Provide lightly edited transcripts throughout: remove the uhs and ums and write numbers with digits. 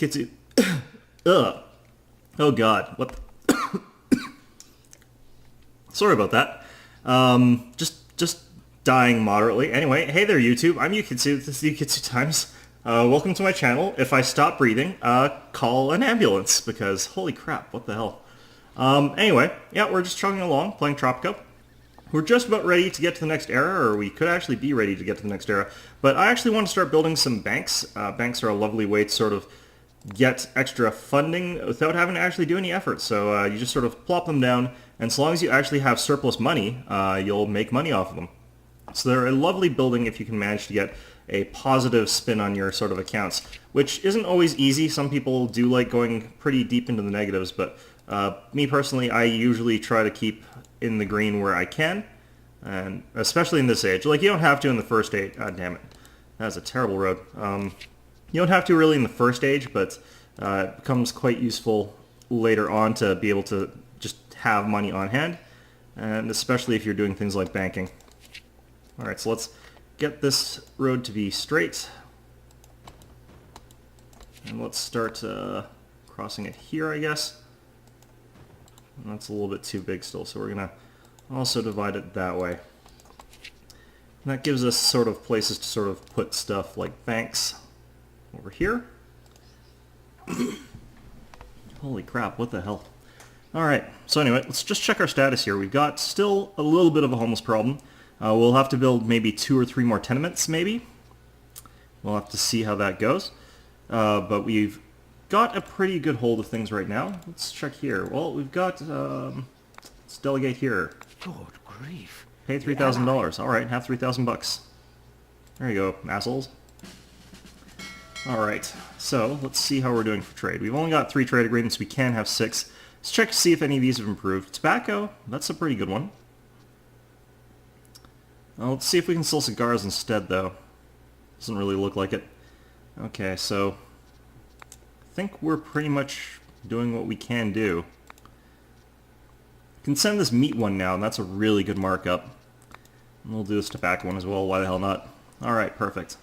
Yukitsu. Ugh. Oh god, what the Sorry about that. Just dying moderately. Anyway, hey there YouTube, I'm Yukitsu, this is Yukitsu Times. Welcome to my channel. If I stop breathing, call an ambulance, because holy crap, what the hell. Anyway, yeah, we're just chugging along, playing Tropico. We're just about ready to get to the next era, or we could actually be ready to get to the next era, but I actually want to start building some banks. Banks are a lovely way to sort of get extra funding without having to actually do any effort. So you just sort of plop them down, and so long as you actually have surplus money, you'll make money off of them. So they're a lovely building if you can manage to get a positive spin on your sort of accounts, which isn't always easy. Some people do like going pretty deep into the negatives, but me personally, I usually try to keep in the green where I can, and especially in this age. Like, you don't have to in the first age. God damn it. That's a terrible road. You don't have to really in the first age, but it becomes quite useful later on to be able to just have money on hand, and especially if you're doing things like banking. Alright, so let's get this road to be straight. And let's start crossing it here, I guess. And that's a little bit too big still, so we're going to also divide it that way. And that gives us sort of places to sort of put stuff like banks over here. Holy crap, what the hell. Alright, so anyway, let's just check our status here. We've got still a little bit of a homeless problem. We'll have to build maybe 2 or 3 more tenements, maybe. We'll have to see how that goes. But we've got a pretty good hold of things right now. Let's check here. Well, we've got, let's delegate here. Good grief. Pay $3,000. Alright, have 3,000 bucks. There you go, assholes. Alright, so let's see how we're doing for trade. We've only got 3 trade agreements. We can have 6. Let's check to see if any of these have improved. Tobacco, that's a pretty good one. Let's see if we can sell cigars instead, though. Doesn't really look like it. Okay, so I think we're pretty much doing what we can do. Can send this meat one now, and that's a really good markup. And we'll do this tobacco one as well, why the hell not? Alright, perfect.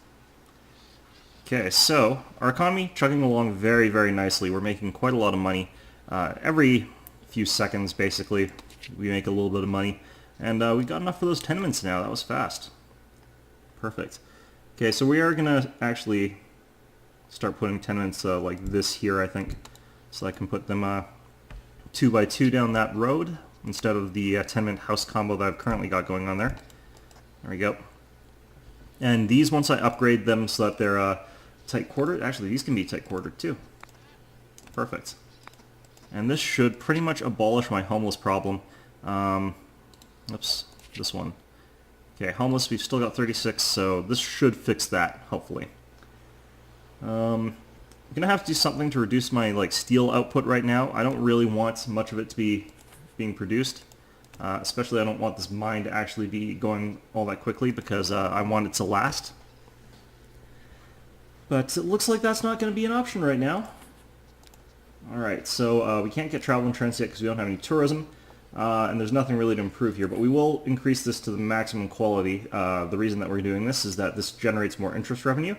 Okay, so our economy chugging along very, very nicely. We're making quite a lot of money. Every few seconds, basically, we make a little bit of money. And we got enough for those tenements now. That was fast. Perfect. Okay, so we are going to actually start putting tenements like this here, I think. So I can put them 2 by 2 down that road instead of the tenement house combo that I've currently got going on there. There we go. And these, once I upgrade them so that they're tight-quartered, actually these can be tight-quartered too. Perfect. And this should pretty much abolish my homeless problem. Oops, this one. Okay, homeless, we've still got 36, so this should fix that, hopefully. I'm gonna have to do something to reduce my steel output right now. I don't really want much of it to be being produced. Especially I don't want this mine to actually be going all that quickly because I want it to last. But it looks like that's not going to be an option right now. Alright, so we can't get travel insurance yet because we don't have any tourism. And there's nothing really to improve here, but we will increase this to the maximum quality. The reason that we're doing this is that this generates more interest revenue,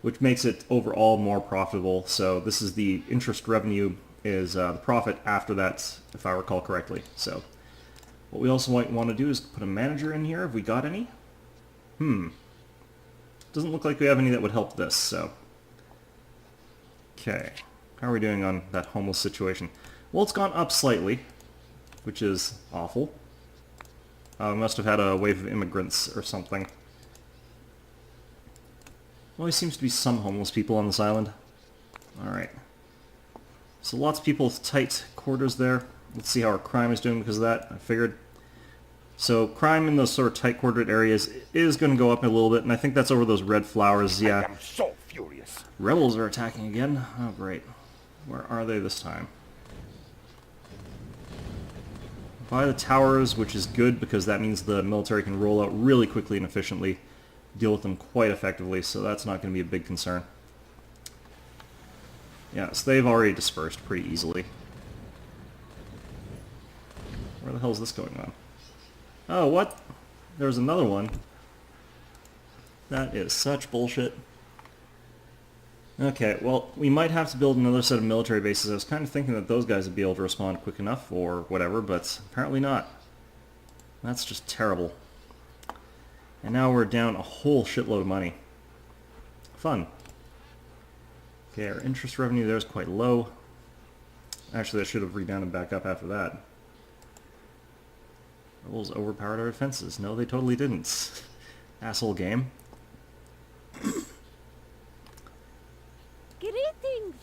which makes it overall more profitable. So this is the interest revenue is the profit after that, if I recall correctly. So what we also might want to do is put a manager in here, if we got any. Doesn't look like we have any that would help this, so. Okay, how are we doing on that homeless situation? Well, it's gone up slightly, which is awful. We must have had a wave of immigrants or something. Always seems to be some homeless people on this island. Alright. So lots of people with tight quarters there. Let's see how our crime is doing because of that, I figured. So crime in those sort of tight-quartered areas is going to go up a little bit, and I think that's over those red flowers, yeah. I am so furious. Rebels are attacking again. Oh, great. Where are they this time? By the towers, which is good because that means the military can roll out really quickly and efficiently, deal with them quite effectively, so that's not going to be a big concern. Yeah, so they've already dispersed pretty easily. Where the hell is this going on? Oh, what? There's another one. That is such bullshit. Okay, well, we might have to build another set of military bases. I was kind of thinking that those guys would be able to respond quick enough or whatever, but apparently not. That's just terrible. And now we're down a whole shitload of money. Fun. Okay, our interest revenue there is quite low. Actually, I should have rebounded back up after that. Rebels overpowered our defenses. No, they totally didn't. Asshole game. Greetings.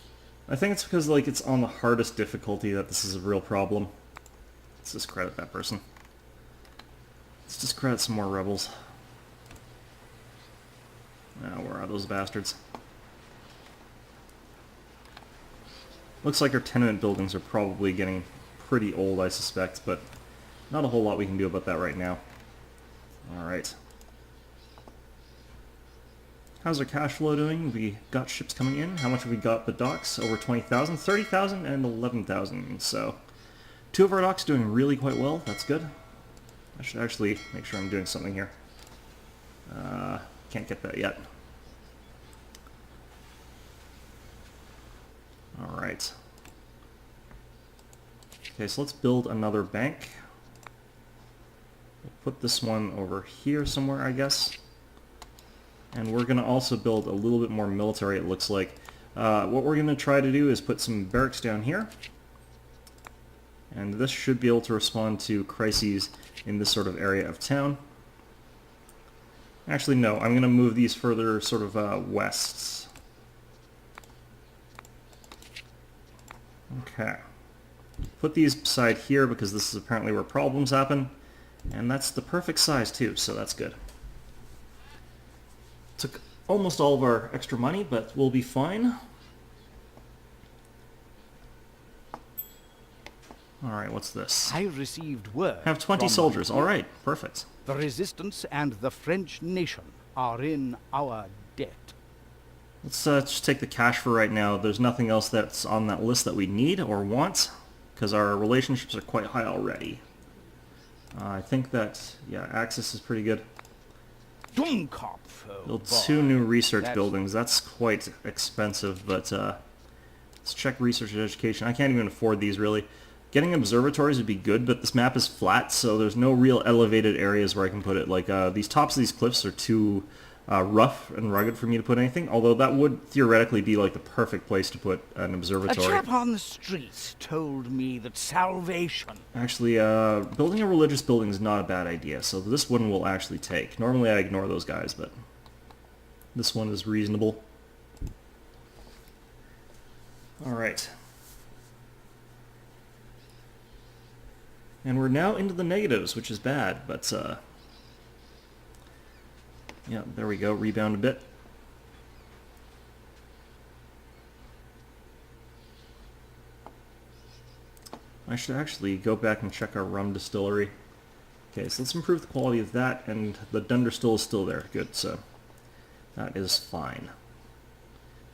I think it's because, like, it's on the hardest difficulty that this is a real problem. Let's discredit that person. Let's discredit some more rebels. Now, where are those bastards? Looks like our tenement buildings are probably getting pretty old, I suspect, but not a whole lot we can do about that right now. Alright. How's our cash flow doing? We got ships coming in. How much have we got at the docks? Over 20,000, 30,000, and 11,000. So, 2 of our docks doing really quite well. That's good. I should actually make sure I'm doing something here. Can't get that yet. Alright. Okay, so let's build another bank. We'll put this one over here somewhere, I guess. And we're going to also build a little bit more military, it looks like. What we're going to try to do is put some barracks down here. And this should be able to respond to crises in this sort of area of town. Actually, no, I'm going to move these further sort of west. Okay. Put these beside here because this is apparently where problems happen. And that's the perfect size too, so that's good. Took almost all of our extra money, but we'll be fine. Alright, what's this? I received word. Have 20 from soldiers. Alright, perfect. The resistance and the French nation are in our debt. Let's just take the cash for right now. There's nothing else that's on that list that we need or want, because our relationships are quite high already. I think that, yeah, Axis is pretty good. Dummkopf, oh Build boy. 2 new research That's- buildings. That's quite expensive, but let's check research and education. I can't even afford these, really. Getting observatories would be good, but this map is flat, so there's no real elevated areas where I can put it. Like, these tops of these cliffs are too rough and rugged for me to put anything, although that would theoretically be, like, the perfect place to put an A observatory. chap on the streets told me that salvation... Actually, building a religious building is not a bad idea, so this one will actually take. Normally I ignore those guys, but this one is reasonable. Alright. And we're now into the negatives, which is bad, but, yeah, there we go, rebound a bit. I should actually go back and check our rum distillery. Okay, so let's improve the quality of that, and the Dunderstill is still there. Good, so that is fine.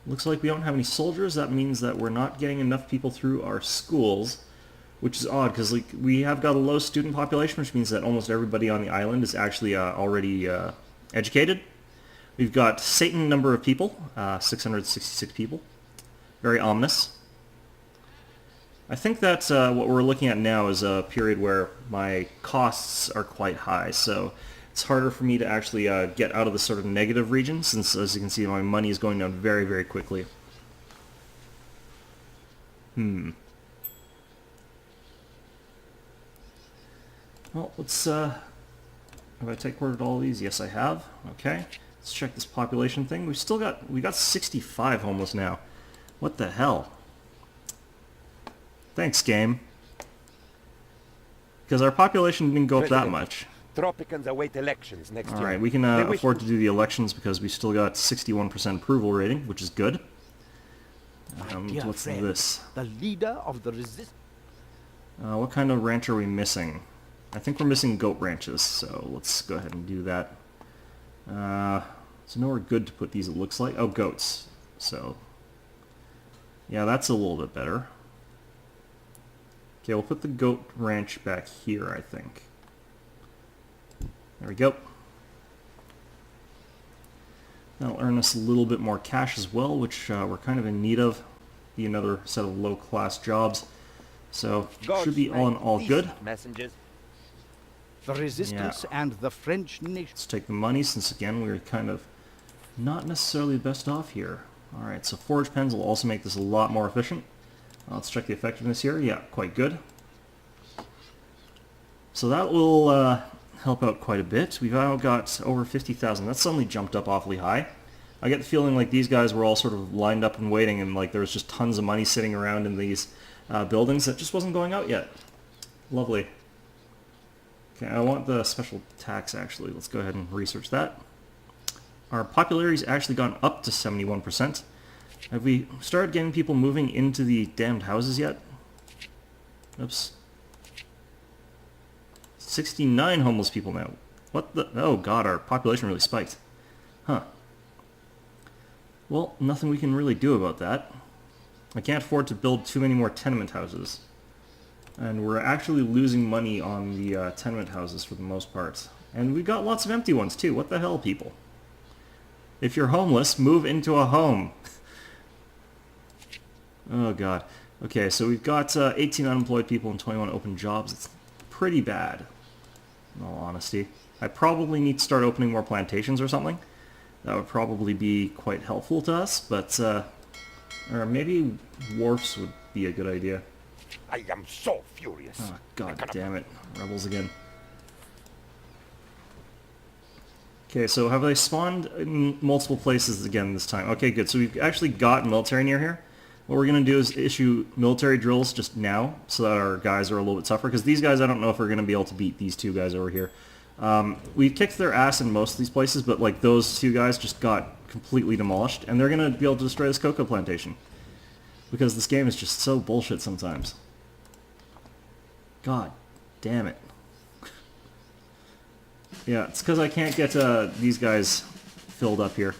Looks like we don't have any soldiers. That means that we're not getting enough people through our schools, which is odd, because like, we have got a low student population, which means that almost everybody on the island is actually already educated. We've got Satan number of people, 666 people. Very ominous. I think that what we're looking at now is a period where my costs are quite high, so it's harder for me to actually get out of the sort of negative region, since, as you can see, my money is going down very, very quickly. Well, let's, have I take-ordered all of these? Yes, I have. Okay. Let's check this population thing. We got 65 homeless now. What the hell? Thanks, game. Because our population didn't go up that President, much. Tropicans await elections next year. Alright, we can They wish afford to do the elections because we still got 61% approval rating, which is good. My dear What's friend, this? the leader of the resistance... What kind of ranch are we missing? I think we're missing goat ranches, so let's go ahead and do that. So nowhere good to put these, it looks like. Oh, goats. So, yeah, that's a little bit better. Okay, we'll put the goat ranch back here, I think. There we go. That'll earn us a little bit more cash as well, which we're kind of in need of. Be another set of low-class jobs. So, should be all in all good. Messengers. The resistance and the French nation. Let's take the money, since again we're kind of not necessarily the best off here. Alright, so forge pens will also make this a lot more efficient. Let's check the effectiveness here. Yeah, quite good. So that will help out quite a bit. We've now got over 50,000. That's suddenly jumped up awfully high. I get the feeling like these guys were all sort of lined up and waiting, and like there was just tons of money sitting around in these buildings that just wasn't going out yet. Lovely. Okay, I want the special tax actually. Let's go ahead and research that. Our popularity's actually gone up to 71%. Have we started getting people moving into the damned houses yet? Oops. 69 homeless people now. What the? Oh god, our population really spiked. Huh. Well, nothing we can really do about that. I can't afford to build too many more tenement houses. And we're actually losing money on the tenement houses for the most part. And we've got lots of empty ones too. What the hell, people? If you're homeless, move into a home. Oh god. Okay, so we've got 18 unemployed people and 21 open jobs. It's pretty bad, in all honesty. I probably need to start opening more plantations or something. That would probably be quite helpful to us, but or maybe wharfs would be a good idea. I am so furious. Oh, god damn it. Rebels again. Okay, so have they spawned in multiple places again this time? Okay, good. So we've actually got military near here. What we're going to do is issue military drills just now so that our guys are a little bit tougher, because these guys, I don't know if we're going to be able to beat these two guys over here. We kicked their ass in most of these places, but like those two guys just got completely demolished, and they're going to be able to destroy this cocoa plantation. Because this game is just so bullshit sometimes. God damn it. Yeah, it's because I can't get these guys filled up here.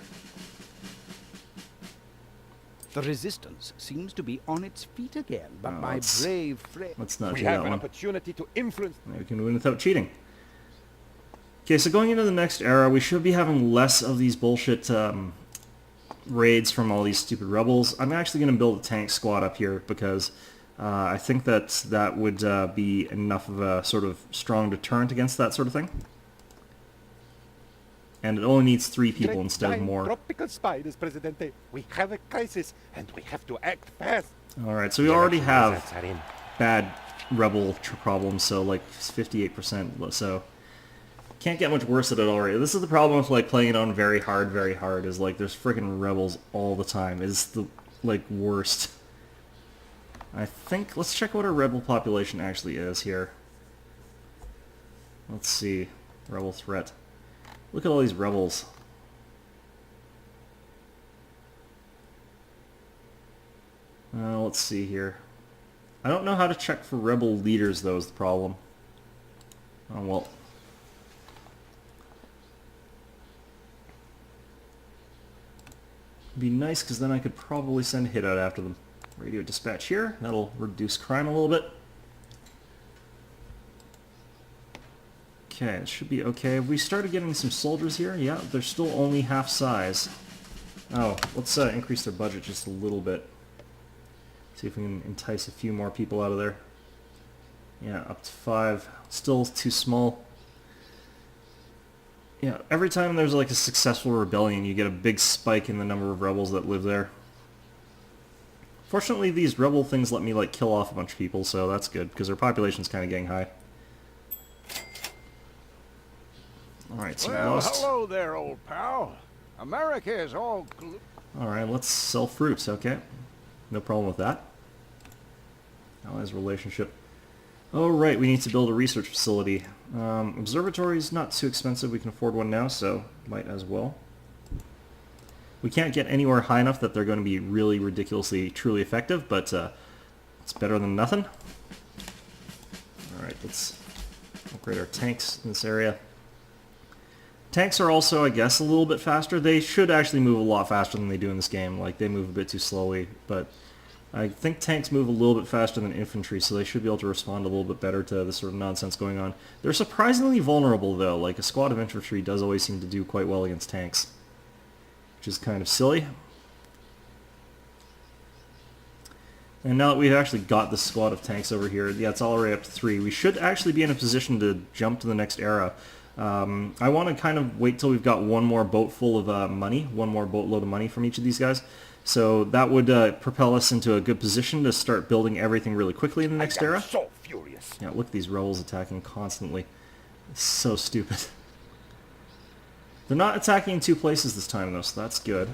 The resistance seems to be on its feet again, but Oh, my brave friend... Let's not We do have that an one. opportunity to influence. We can win without cheating. Okay, so going into the next era, we should be having less of these bullshit raids from all these stupid rebels. I'm actually going to build a tank squad up here because I think that would be enough of a sort of strong deterrent against that sort of thing. And it only needs 3 people instead of more. Tropical spiders, Presidente. We have a crisis, and we have to act fast. Alright, so we already have Results are in. bad rebel problems, so like 58%, so can't get much worse at it already. This is the problem with like playing it on very hard, is like there's freaking rebels all the time. It's the like worst. I think, let's check what our rebel population actually is here. Let's see, rebel threat. Look at all these rebels. Let's see here. I don't know how to check for rebel leaders, though, is the problem. Oh, well. It'd be nice, because then I could probably send a hit out after them. Radio dispatch here. That'll reduce crime a little bit. Okay, it should be okay. Have we started getting some soldiers here? Yeah, they're still only half size. Oh, let's increase their budget just a little bit. See if we can entice a few more people out of there. Yeah, up to 5. Still too small. Yeah, every time there's like a successful rebellion, you get a big spike in the number of rebels that live there. Fortunately, these rebel things let me like kill off a bunch of people, so that's good, because their population's kind of getting high. Alright, so Well, lost. hello there, old pal. America is all Alright, let's sell fruits, okay. No problem with that. Allies relationship. Oh, right, we need to build a research facility. Observatory is not too expensive. We can afford one now, so might as well. We can't get anywhere high enough that they're going to be really ridiculously, truly effective, but it's better than nothing. Alright, let's upgrade our tanks in this area. Tanks are also, I guess, a little bit faster. They should actually move a lot faster than they do in this game. Like, they move a bit too slowly, but I think tanks move a little bit faster than infantry, so they should be able to respond a little bit better to this sort of nonsense going on. They're surprisingly vulnerable, though. Like, a squad of infantry does always seem to do quite well against tanks. which is kind of silly. And now that we've actually got the squad of tanks over here, yeah, it's all the way up to 3. We should actually be in a position to jump to the next era. I want to kind of wait till we've got one more boat full of money, one more boatload of money from each of these guys. So that would propel us into a good position to start building everything really quickly in the next era. So furious. Yeah, look at these rebels attacking constantly. It's so stupid. They're not attacking in 2 places this time though, so that's good.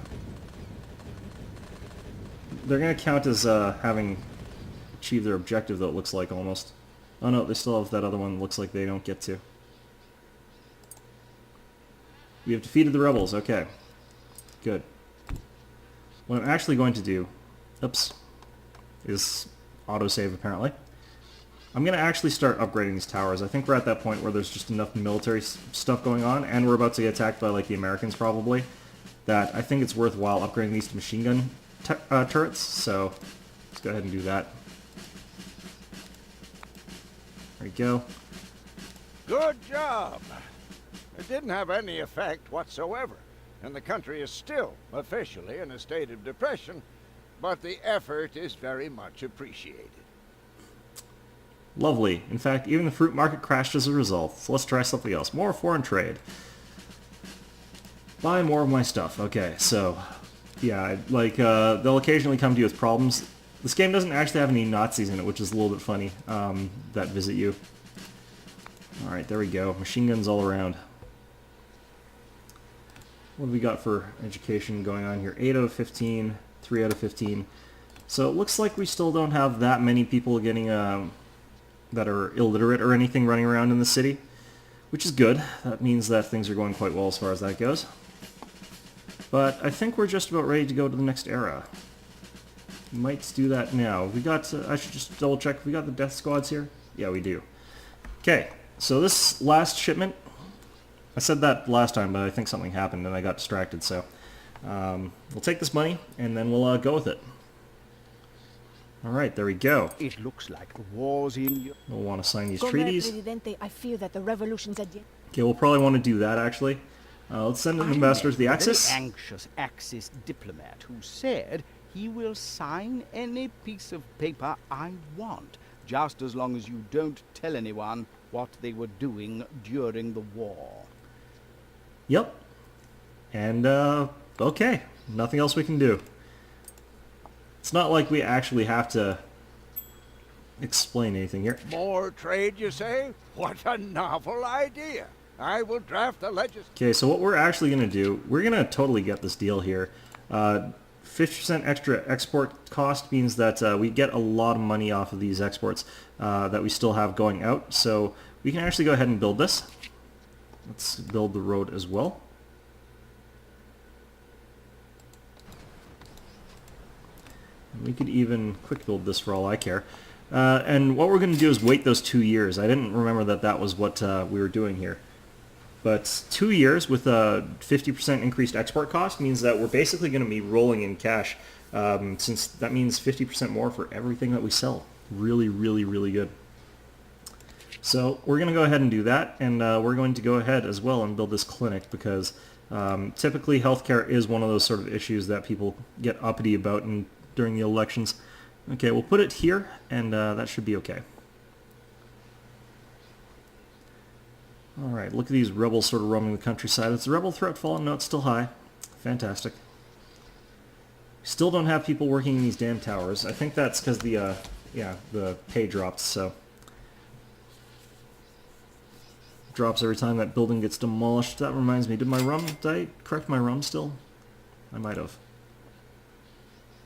They're going to count as having achieved their objective, though, it looks like, almost. Oh no, they still have that other one that looks like they don't get to. We have defeated the rebels, okay. Good. What I'm actually going to do, oops, is autosave apparently. I'm going to actually start upgrading these towers. I think we're at that point where there's just enough military stuff going on, and we're about to get attacked by, like, the Americans probably, that I think it's worthwhile upgrading these to machine gun turrets, so let's go ahead and do that. There we go. Good job. It didn't have any effect whatsoever, and the country is still officially in a state of depression, but the effort is very much appreciated. Lovely. In fact, even the fruit market crashed as a result, so let's try something else. More foreign trade. Buy more of my stuff. Okay, so yeah, like, they'll occasionally come to you with problems. This game doesn't actually have any Nazis in it, which is a little bit funny, that visit you. Alright, there we go. Machine guns all around. What have we got for education going on here? 8 out of 15, 3 out of 15. So it looks like we still don't have that many people getting, that are illiterate or anything running around in the city, which is good. That means that things are going quite well as far as that goes. But I think we're just about ready to go to the next era. We might do that now. We got, I should just double check, we got the death squads here? Yeah, we do. Okay, so this last shipment, I said that last time, but I think something happened and I got distracted, so we'll take this money and then we'll go with it. Alright, there we go. It looks like war's in... We'll want to sign these Come treaties. Presidente, I fear that the revolution's at the... Okay, we'll probably want to do that, actually. Let's send an ambassador to the Axis. A very anxious Axis diplomat who said he will sign any piece of paper I want, just as long as you don't tell anyone what they were doing during the war. Yep. And, okay. Nothing else we can do. It's not like we actually have to explain anything here. More trade, you say? What a novel idea. I will draft the legislation. Okay, so what we're actually going to do, we're going to totally get this deal here. 50% extra export cost means that we get a lot of money off of these exports that we still have going out. So we can actually go ahead and build this. Let's build the road as well. We could even quick build this for all I care. And what we're going to do is wait those 2 years. I didn't remember that that was what we were doing here. But 2 years with a 50% increased export cost means that we're basically going to be rolling in cash, since that means 50% more for everything that we sell. Really, really, really good. So we're going to go ahead and do that, and we're going to go ahead as well and build this clinic because typically healthcare is one of those sort of issues that people get uppity about during the elections. Okay, we'll put it here, and that should be okay. Alright, look at these rebels sort of roaming the countryside. Is the rebel threat fallen? No, it's still high. Fantastic. Still don't have people working in these damn towers. I think that's because the pay dropped, so. Drops every time that building gets demolished. That reminds me, did I correct my rum still? I might have.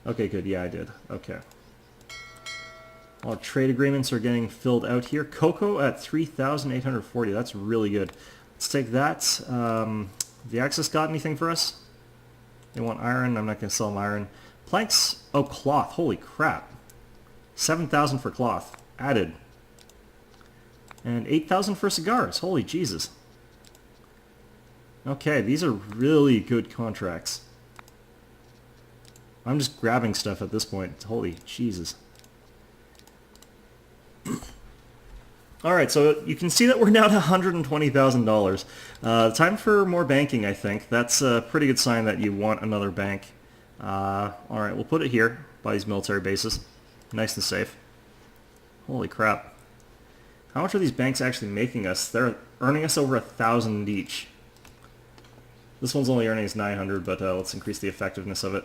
Okay, good, yeah I did. Okay. All trade agreements are getting filled out here. Cocoa at 3,840. That's really good. Let's take that. The Axis got anything for us? They want iron. I'm not going to sell them iron. Planks. Oh, cloth. Holy crap. 7,000 for cloth. Added. And 8,000 for cigars. Holy Jesus. Okay, these are really good contracts. I'm just grabbing stuff at this point. Holy Jesus. Alright, so you can see that we're now at $120,000. Time for more banking, I think. That's a pretty good sign that you want another bank. Alright, we'll put it here by these military bases. Nice and safe. Holy crap. How much are these banks actually making us? They're earning us over 1,000 each. This one's only earning us 900, but let's increase the effectiveness of it.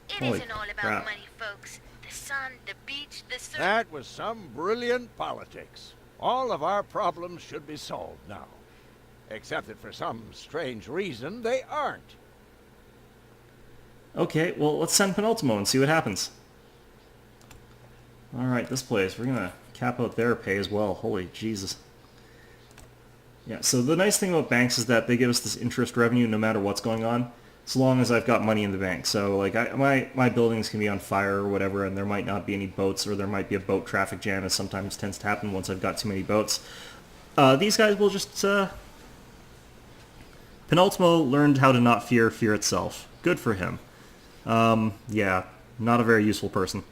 It Holy isn't all about crap. money, folks. The sun, the beach, the surf. That was some brilliant politics. All of our problems should be solved now. Except that for some strange reason, they aren't. Okay, well, let's send Penultimo and see what happens. Alright, this place. We're going to cap out their pay as well. Holy Jesus. Yeah, so the nice thing about banks is that they give us this interest revenue no matter what's going on, so long as I've got money in the bank. So, like, my buildings can be on fire or whatever, and there might not be any boats, or there might be a boat traffic jam, as sometimes tends to happen once I've got too many boats. These guys will just, Penultimo learned how to not fear fear itself. Good for him. Yeah, not a very useful person.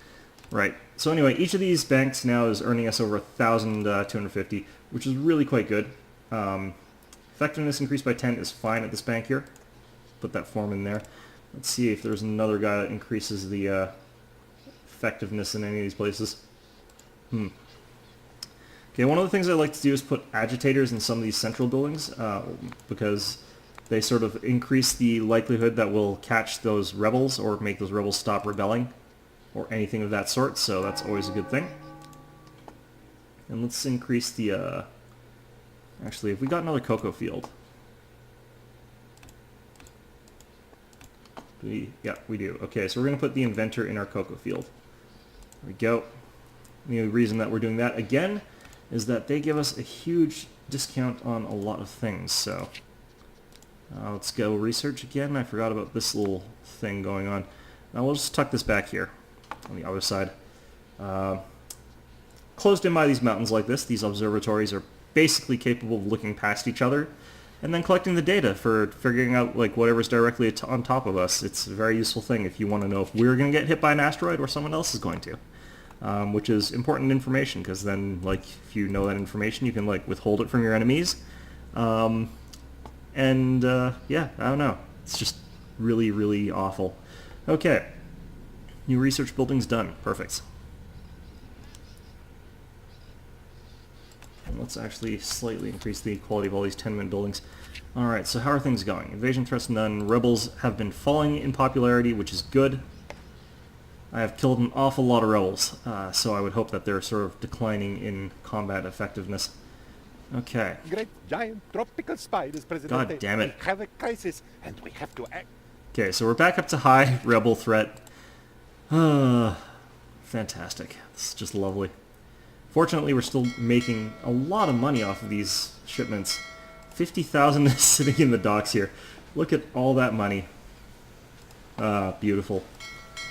Right. So anyway, each of these banks now is earning us over 1,250, which is really quite good. Effectiveness increased by 10 is fine at this bank here. Put that form in there. Let's see if there's another guy that increases the effectiveness in any of these places. Okay, one of the things I like to do is put agitators in some of these central buildings because they sort of increase the likelihood that we'll catch those rebels or make those rebels stop rebelling or anything of that sort, so that's always a good thing. And let's increase the... Actually, have we got another cocoa field? Yeah, we do. Okay, so we're going to put the inventor in our cocoa field. There we go. The only reason that we're doing that, again, is that they give us a huge discount on a lot of things, so... let's go research again. I forgot about this little thing going on. Now we'll just tuck this back here on the other side. Closed in by these mountains like this, these observatories are basically capable of looking past each other and then collecting the data for figuring out like whatever's directly on top of us. It's a very useful thing if you want to know if we're going to get hit by an asteroid or someone else is going to. Which is important information because then like if you know that information you can like withhold it from your enemies. Yeah, I don't know. It's just really, really awful. Okay. New research building's done. Perfect. And let's actually slightly increase the quality of all these 10-minute buildings. Alright, so how are things going? Invasion threats none. Rebels have been falling in popularity, which is good. I have killed an awful lot of rebels, so I would hope that they're sort of declining in combat effectiveness. Okay. Great giant tropical spiders, Presidente. God damn it. We have a crisis, and we have to act. Okay, so we're back up to high rebel threat. Fantastic. This is just lovely. Fortunately, we're still making a lot of money off of these shipments. 50,000 is sitting in the docks here. Look at all that money. Beautiful.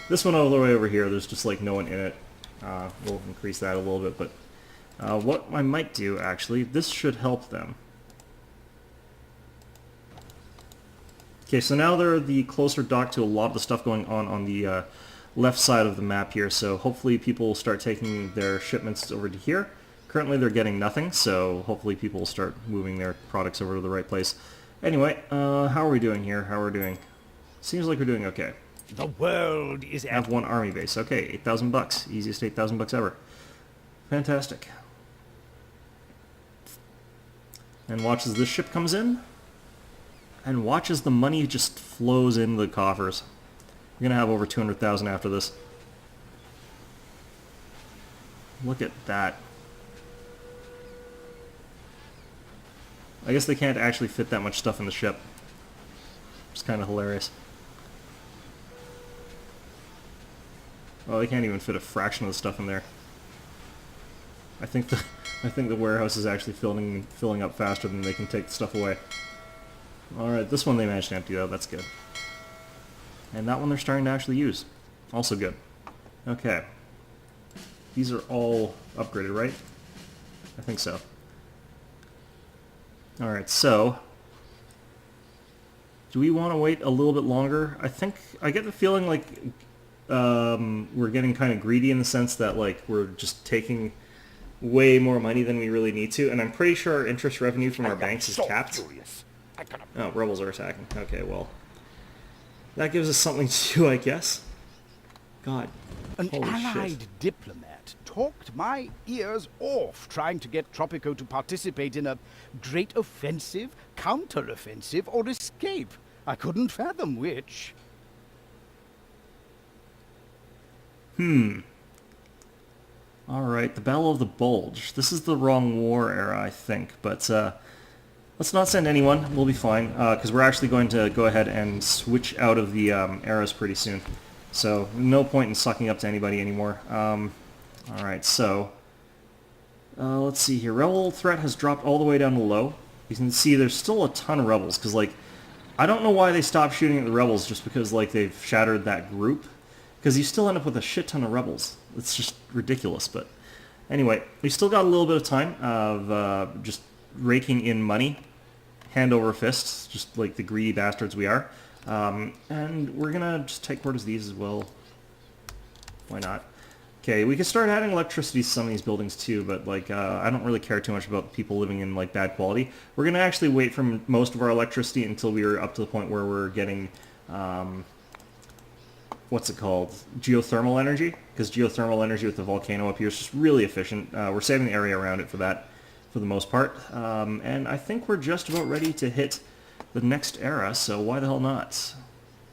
This one all the way over here, there's just like no one in it. We'll increase that a little bit, but what I might do, actually, this should help them. Okay, so now they're the closer dock to a lot of the stuff going on the left side of the map here, so hopefully people will start taking their shipments over to here. Currently they're getting nothing, so hopefully people will start moving their products over to the right place. Anyway, how are we doing here? How are we doing? Seems like we're doing okay. The world is I have one army base. Okay, 8,000 bucks. Easiest 8,000 bucks ever. Fantastic. And watch as this ship comes in. And watch as the money just flows into the coffers. We're going to have over 200,000 after this. Look at that. I guess they can't actually fit that much stuff in the ship. It's kind of hilarious. Well, they can't even fit a fraction of the stuff in there. I think the warehouse is actually filling up faster than they can take the stuff away. Alright, this one they managed to empty though, that's good. And that one they're starting to actually use. Also good. Okay. These are all upgraded, right? I think so. Alright, so... do we want to wait a little bit longer? I get the feeling like we're getting kind of greedy in the sense that like we're just taking way more money than we really need to, and I'm pretty sure our interest revenue from our banks is so capped. furious. I cannot. Oh, rebels are attacking. Okay, well, that gives us something to do, I guess. God, An holy allied shit. diplomat talked my ears off trying to get Tropico to participate in a great offensive, counter-offensive, or escape. I couldn't fathom which. Alright, the Battle of the Bulge. This is the wrong war era, I think, but let's not send anyone. We'll be fine, because we're actually going to go ahead and switch out of the eras pretty soon. So, no point in sucking up to anybody anymore. Alright, so, let's see here. Rebel threat has dropped all the way down to low. You can see there's still a ton of rebels, because, like, I don't know why they stopped shooting at the rebels just because, like, they've shattered that group. Because you still end up with a shit ton of rebels. It's just ridiculous, but anyway, we still got a little bit of time of just raking in money, hand over fist, just like the greedy bastards we are. And we're gonna just take part of these as well. Why not? Okay, we can start adding electricity to some of these buildings too, but like I don't really care too much about people living in like bad quality. We're gonna actually wait for most of our electricity until we are up to the point where we're getting what's it called? Geothermal energy, because geothermal energy with the volcano up here is just really efficient. We're saving the area around it for that, for the most part. And I think we're just about ready to hit the next era, so why the hell not?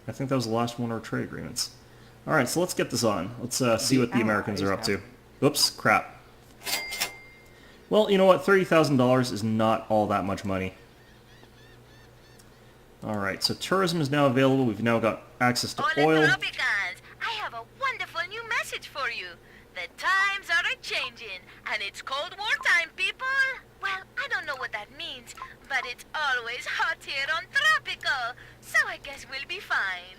I think that was the last one of our trade agreements. Alright, so let's get this on. Let's see what the Americans are up to. Oops, crap. Well, you know what? $30,000 is not all that much money. Alright, so tourism is now available. We've now got access to Hola, oil. Tropicans! I have a wonderful new message for you. The times are a-changing, and it's Cold War time, people! Well, I don't know what that means, but it's always hot here on Tropico, so I guess we'll be fine.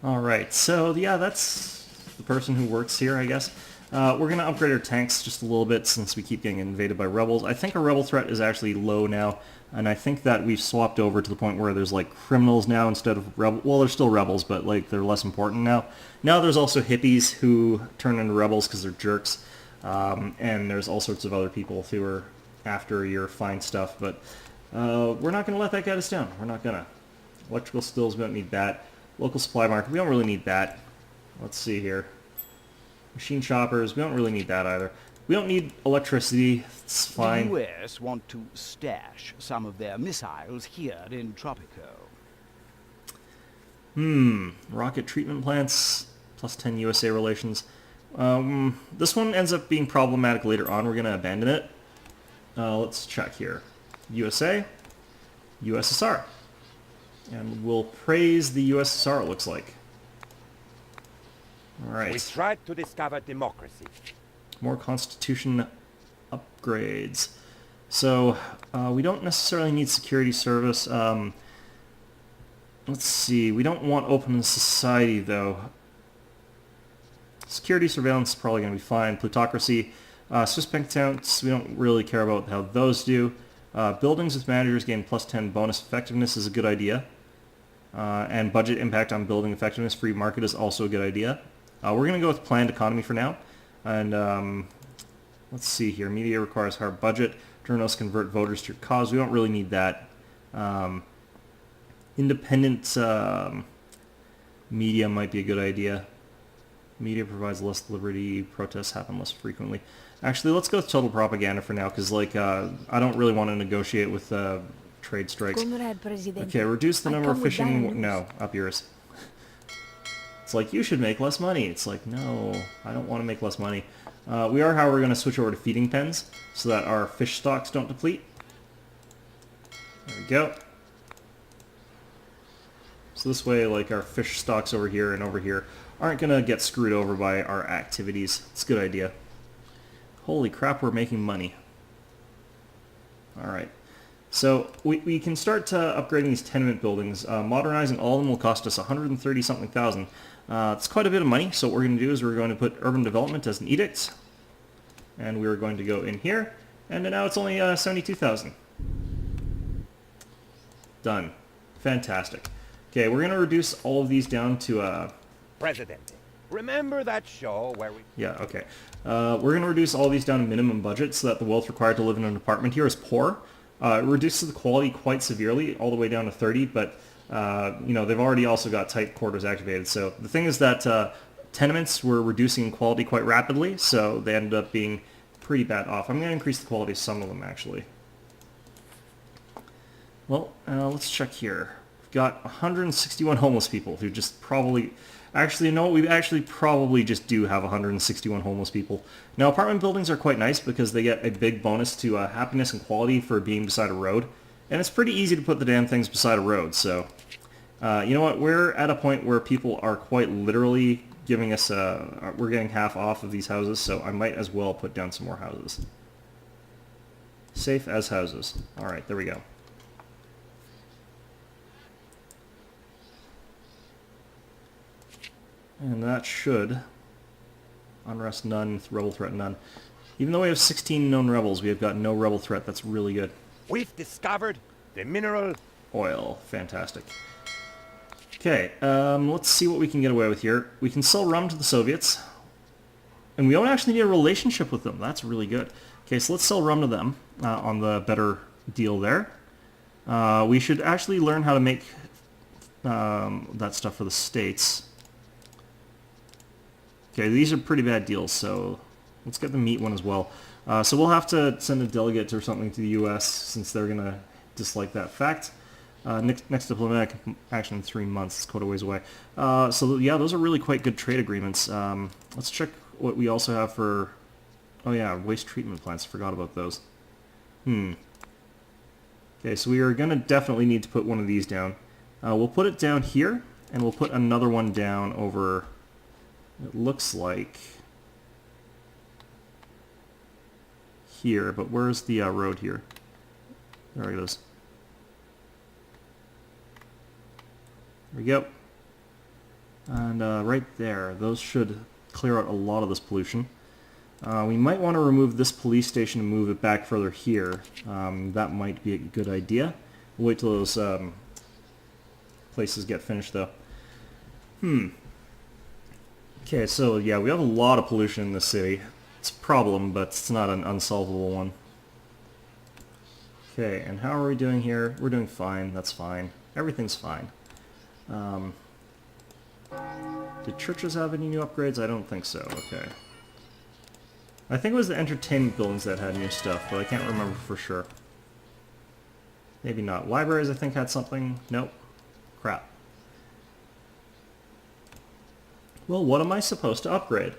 Alright, so yeah, that's the person who works here, I guess. We're going to upgrade our tanks just a little bit since we keep getting invaded by rebels. I think our rebel threat is actually low now, and I think that we've swapped over to the point where there's like criminals now instead of rebels. Well, they're still rebels, but like they're less important now. Now there's also hippies who turn into rebels because they're jerks, and there's all sorts of other people who are after your fine stuff, but we're not going to let that get us down. We're not going to. Electrical stills, we don't need that. Local supply market, we don't really need that. Let's see here. Machine shoppers, we don't really need that either. We don't need electricity, it's fine. The US want to stash some of their missiles here in Tropico. Rocket treatment plants, plus 10 USA relations. This one ends up being problematic later on. We're going to abandon it. Let's check here. USA, USSR. And we'll praise the USSR, it looks like. We Alright. tried to discover democracy. More constitution upgrades. So, we don't necessarily need security service. Let's see. We don't want open society, though. Security surveillance is probably going to be fine. Plutocracy. Swiss bank accounts, we don't really care about how those do. Buildings with managers gain plus 10 bonus effectiveness is a good idea. And budget impact on building effectiveness. Free market is also a good idea. We're going to go with planned economy for now. And let's see here. Media requires hard budget. Journalists convert voters to your cause. We don't really need that. Independent media might be a good idea. Media provides less liberty. Protests happen less frequently. Actually, let's go with total propaganda for now, because like I don't really want to negotiate with trade strikes. Comrade Presidente, Okay, reduce the I number of come with fishing. diamonds. No, up yours. It's like, you should make less money. It's like, no, I don't want to make less money. We are, however, going to switch over to feeding pens so that our fish stocks don't deplete. There we go. So this way, like, our fish stocks over here and over here aren't going to get screwed over by our activities. It's a good idea. Holy crap, we're making money. Alright. So we can start upgrading these tenement buildings. Modernizing all of them will cost us 130-something thousand. It's quite a bit of money, so what we're going to do is we're going to put urban development as an edict. And we're going to go in here, and now it's only 72,000. Done. Fantastic. Okay, we're going to reduce all of these down to Presidente, Remember that show where we... Yeah, okay. We're going to reduce all these down to minimum budget so that the wealth required to live in an apartment here is poor. It reduces the quality quite severely, all the way down to 30, but, you know, they've already also got tight quarters activated. So the thing is that tenements were reducing in quality quite rapidly, so they ended up being pretty bad off. I'm going to increase the quality of some of them, actually. Well, let's check here. We've got 161 homeless people who just probably... Actually, you know what? We actually probably just do have 161 homeless people. Now, apartment buildings are quite nice because they get a big bonus to happiness and quality for being beside a road. And it's pretty easy to put the damn things beside a road. So, you know what? We're at a point where people are quite literally giving us... we're getting half off of these houses, so I might as well put down some more houses. Safe as houses. All right, there we go. And that should... Unrest none, rebel threat none. Even though we have 16 known rebels, we have got no rebel threat. That's really good. We've discovered the mineral... Oil. Fantastic. Okay, let's see what we can get away with here. We can sell rum to the Soviets. And we don't actually need a relationship with them. That's really good. Okay, so let's sell rum to them on the better deal there. We should actually learn how to make that stuff for the States. Okay, these are pretty bad deals, so let's get the meat one as well. So we'll have to send a delegate or something to the U.S. since they're going to dislike that fact. Next diplomatic action in 3 months. It's quite a ways away. So yeah, those are really quite good trade agreements. Let's check what we also have for... Oh yeah, waste treatment plants. Forgot about those. Okay, so we are going to definitely need to put one of these down. We'll put it down here, and we'll put another one down over... It looks like here, but where's the road here? There it is. There we go. And right there, those should clear out a lot of this pollution. We might want to remove this police station and move it back further here. That might be a good idea. We'll wait till those places get finished, though. Okay, so yeah, we have a lot of pollution in the city. It's a problem, but it's not an unsolvable one. Okay, and how are we doing here? We're doing fine. That's fine. Everything's fine. Did churches have any new upgrades? I don't think so. Okay. I think it was the entertainment buildings that had new stuff, but I can't remember for sure. Maybe not. Libraries, I think, had something. Nope. Crap. Well, what am I supposed to upgrade?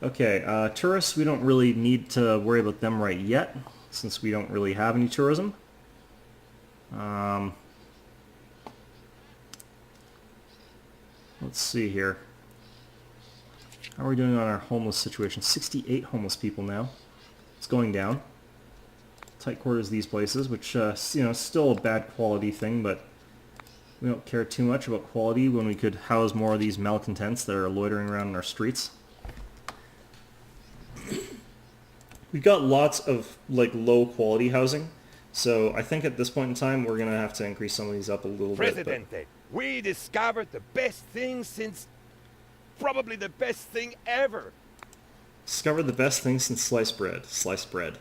Okay, tourists, we don't really need to worry about them right yet, since we don't really have any tourism. Let's see here. How are we doing on our homeless situation? 68 homeless people now. It's going down. Tight quarters these places, which, you know, still a bad quality thing, but we don't care too much about quality when we could house more of these malcontents that are loitering around in our streets. We've got lots of, like, low-quality housing, so I think at this point in time we're going to have to increase some of these up a little bit. Presidente, we discovered the best thing since... probably the best thing ever. Discovered the best thing since sliced bread. Sliced bread.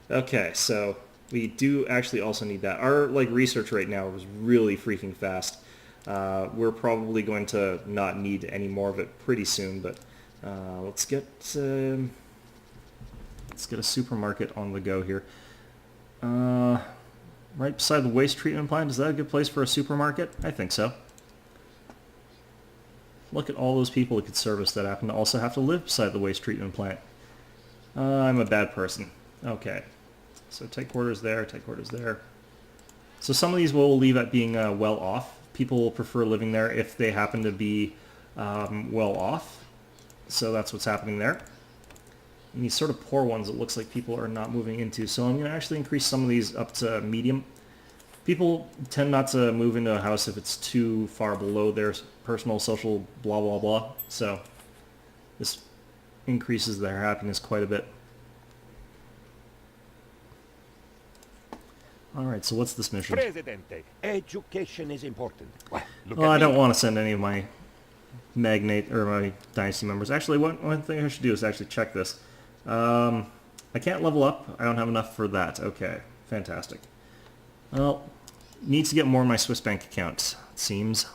Okay, so we do actually also need that. Our research right now is really freaking fast. We're probably going to not need any more of it pretty soon, but let's get a supermarket on the go here. Right beside the waste treatment plant. Is that a good place for a supermarket? I think so. Look at all those people who could service that happen to also have to live beside the waste treatment plant. I'm a bad person. Okay. So tight quarters there, tight quarters there. So some of these we'll leave at being well off. People will prefer living there if they happen to be well off. So that's what's happening there. And these sort of poor ones, it looks like people are not moving into. So I'm going to actually increase some of these up to medium. People tend not to move into a house if it's too far below their personal, social, blah, blah, blah. So this increases their happiness quite a bit. Alright, so what's this mission? Presidente, education is important. Well, look Well, at I don't me. want to send any of my magnate or my dynasty members. Actually, one thing I should do is actually check this. I can't level up. I don't have enough for that. Okay, fantastic. Well, need to get more in my Swiss bank account, it seems.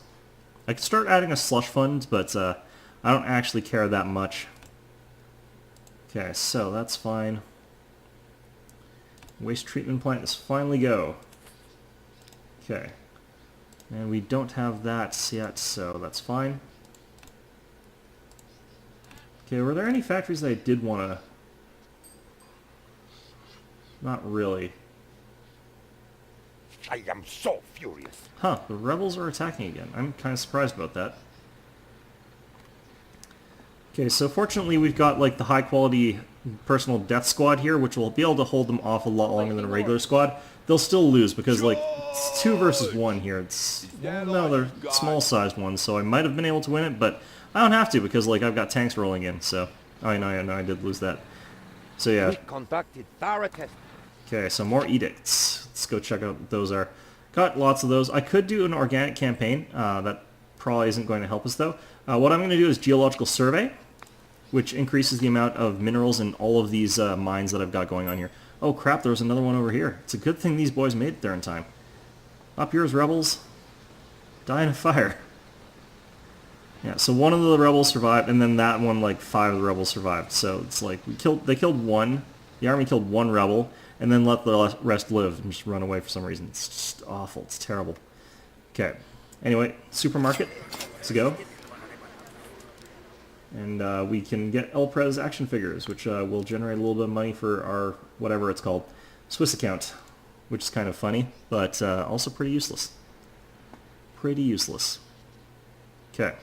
I could start adding a slush fund, but I don't actually care that much. Okay, so that's fine. Waste treatment plant is finally go. Okay. And we don't have that yet, so that's fine. Okay, were there any factories that I did want to... Not really. I am so furious. Huh, the rebels are attacking again. I'm kind of surprised about that. Okay, so fortunately we've got like the high quality personal death squad here, which will be able to hold them off a lot longer than a regular squad. They'll still lose because like it's 2 versus 1 here. It's no, they're small sized ones, so I might have been able to win it, but I don't have to because like I've got tanks rolling in. So I know I did lose that. So yeah. We conducted thorough tests. Okay, so more edicts. Let's go check out what those are. Got lots of those. I could do an organic campaign. That probably isn't going to help us though. What I'm going to do is geological survey, which increases the amount of minerals in all of these mines that I've got going on here. Oh crap, there was another one over here. It's a good thing these boys made it there in time. Up yours, rebels. Die in a fire. Yeah, so one of the rebels survived, and then that one, like 5 of the rebels survived. So it's like they killed one. The army killed one rebel, and then let the rest live and just run away for some reason. It's just awful. It's terrible. Okay. Anyway, supermarket. Let's go. And we can get El Prez action figures, which will generate a little bit of money for our, whatever it's called, Swiss account, which is kind of funny, but also pretty useless. Pretty useless. Okay.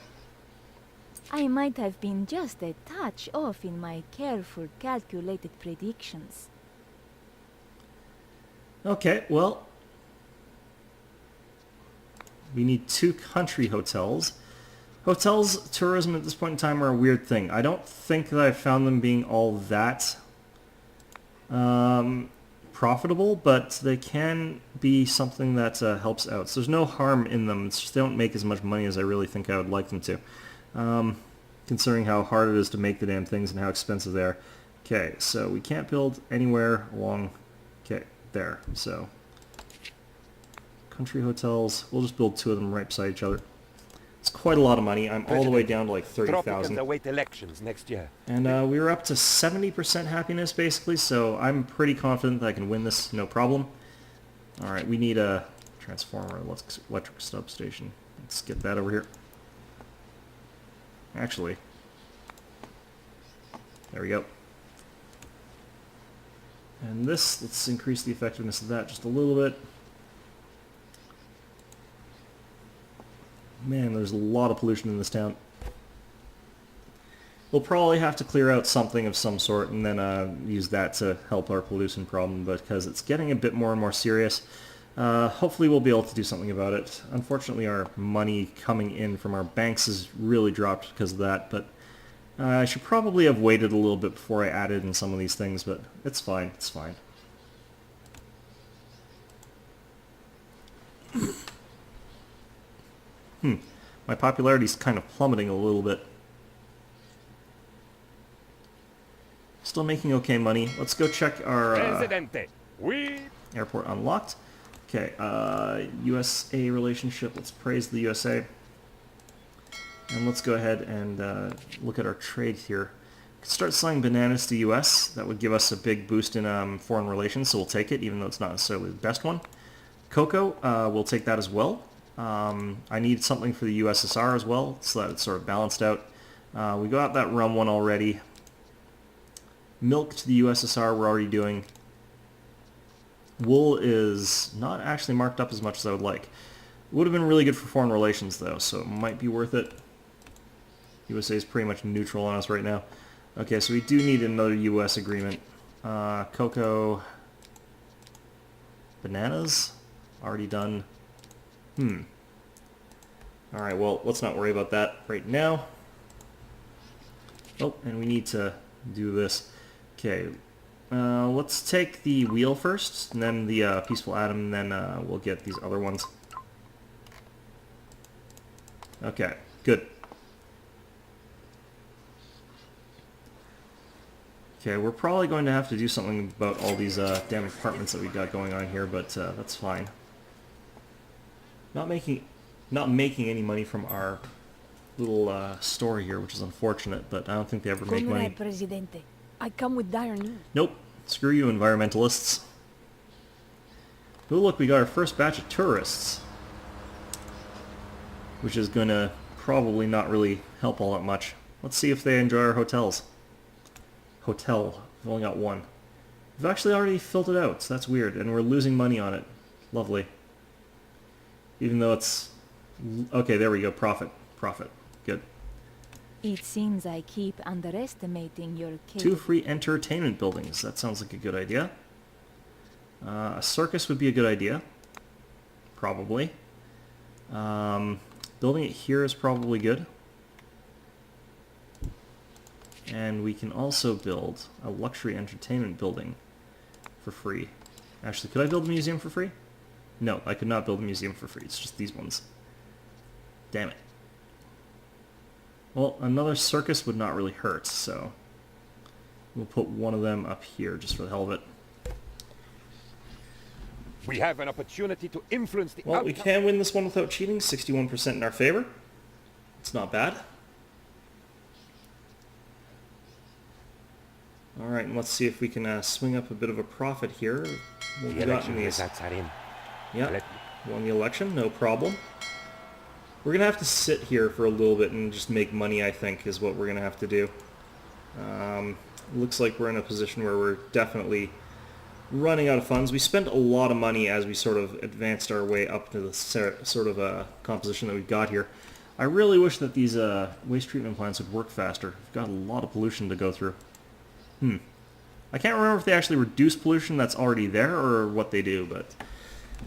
I might have been just a touch off in my careful, calculated predictions. Okay, well, we need 2 country hotels. Hotels, tourism at this point in time are a weird thing. I don't think that I've found them being all that profitable, but they can be something that helps out. So there's no harm in them. It's just they don't make as much money as I really think I would like them to. Considering how hard it is to make the damn things and how expensive they are. Okay, so we can't build anywhere along... Okay, there. So, country hotels. We'll just build 2 of them right beside each other. It's quite a lot of money. I'm all the way down to like 30,000. Tropicans await elections next year. And we were up to 70% happiness basically, so I'm pretty confident that I can win this, no problem. Alright, we need a transformer, electric substation. Let's get that over here. Actually, there we go. And this, let's increase the effectiveness of that just a little bit. Man, there's a lot of pollution in this town. We'll probably have to clear out something of some sort and then use that to help our pollution problem, because it's getting a bit more and more serious. Hopefully we'll be able to do something about it. Unfortunately, our money coming in from our banks has really dropped because of that, but I should probably have waited a little bit before I added in some of these things, but it's fine, it's fine. My popularity's kind of plummeting a little bit. Still making okay money. Let's go check our Presidente, we... airport unlocked. Okay, USA relationship. Let's praise the USA. And let's go ahead and look at our trade here. We could start selling bananas to the US. That would give us a big boost in foreign relations, so we'll take it, even though it's not necessarily the best one. Cocoa, we'll take that as well. I need something for the USSR as well, so that it's sort of balanced out. We got that rum one already. Milk to the USSR we're already doing. Wool is not actually marked up as much as I would like. Would have been really good for foreign relations though, so it might be worth it. USA is pretty much neutral on us right now. Okay, so we do need another US agreement. Cocoa... Bananas? Already done. Alright, well, let's not worry about that right now. Oh, and we need to do this. Okay, let's take the wheel first, and then the peaceful atom, and then we'll get these other ones. Okay, good. Okay, we're probably going to have to do something about all these damn apartments that we got going on here, but that's fine. Not making any money from our little store here, which is unfortunate, but I don't think they ever make money. Presidente. I come with dire news. Nope. Screw you, environmentalists. Oh, look, we got our first batch of tourists. Which is gonna probably not really help all that much. Let's see if they enjoy our hotels. Hotel. We've only got one. We've actually already filled it out, so that's weird, and we're losing money on it. Lovely. Even though it's... Okay, there we go. Profit. Profit. Good. It seems I keep underestimating your case. 2 free entertainment buildings. That sounds like a good idea. A circus would be a good idea. Probably. Building it here is probably good. And we can also build a luxury entertainment building for free. Actually, could I build a museum for free? No, I could not build a museum for free. It's just these ones. Damn it. Well, another circus would not really hurt, so we'll put one of them up here just for the hell of it. We have an opportunity to influence the Well, outcome. we can win this one without cheating. 61% in our favor. It's not bad. Alright, and let's see if we can swing up a bit of a profit here. What we The got election in these? results are in. Yeah, Let- won the election, no problem. We're going to have to sit here for a little bit and just make money, I think, is what we're going to have to do. Looks like we're in a position where we're definitely running out of funds. We spent a lot of money as we sort of advanced our way up to the sort of composition that we've got here. I really wish that these waste treatment plants would work faster. We've got a lot of pollution to go through. I can't remember if they actually reduce pollution that's already there or what they do, but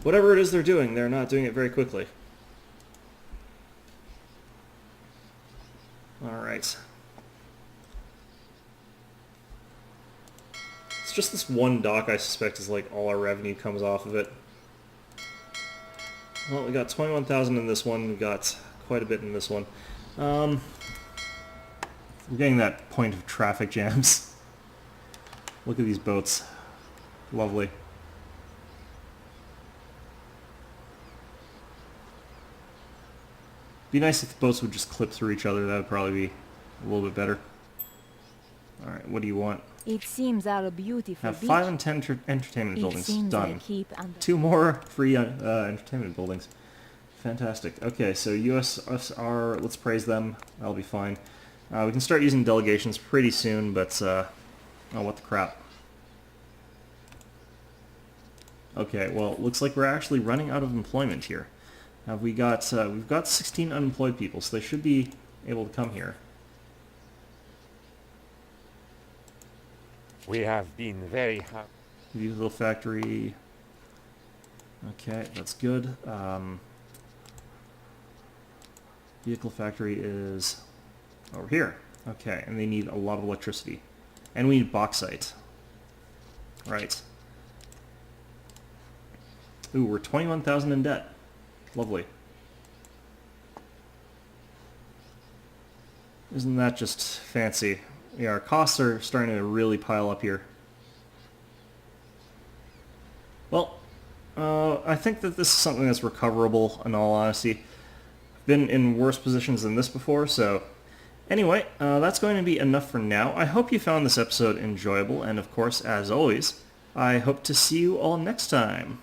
whatever it is they're doing, they're not doing it very quickly. Alright. It's just this one dock I suspect is like all our revenue comes off of it. Well, we got 21,000 in this one, we got quite a bit in this one. We're getting that point of traffic jams. Look at these boats. Lovely. Be nice if the boats would just clip through each other. That would probably be a little bit better. Alright, what do you want? It seems our beautiful Have beach. 5 and 10 entertainment It buildings. seems I Done. keep under... 2 more free entertainment buildings. Fantastic. Okay, so USSR, let's praise them. That'll be fine. We can start using delegations pretty soon, but... oh, what the crap. Okay, well, looks like we're actually running out of employment here. We've got 16 unemployed people, so they should be able to come here. We have been very Vehicle factory. Okay, that's good. Vehicle factory is over here. Okay, and they need a lot of electricity. And we need bauxite. Right. Ooh, we're 21,000 in debt. Lovely. Isn't that just fancy? Yeah, our costs are starting to really pile up here. Well, I think that this is something that's recoverable, in all honesty. I've been in worse positions than this before, so... Anyway, that's going to be enough for now. I hope you found this episode enjoyable, and of course, as always, I hope to see you all next time.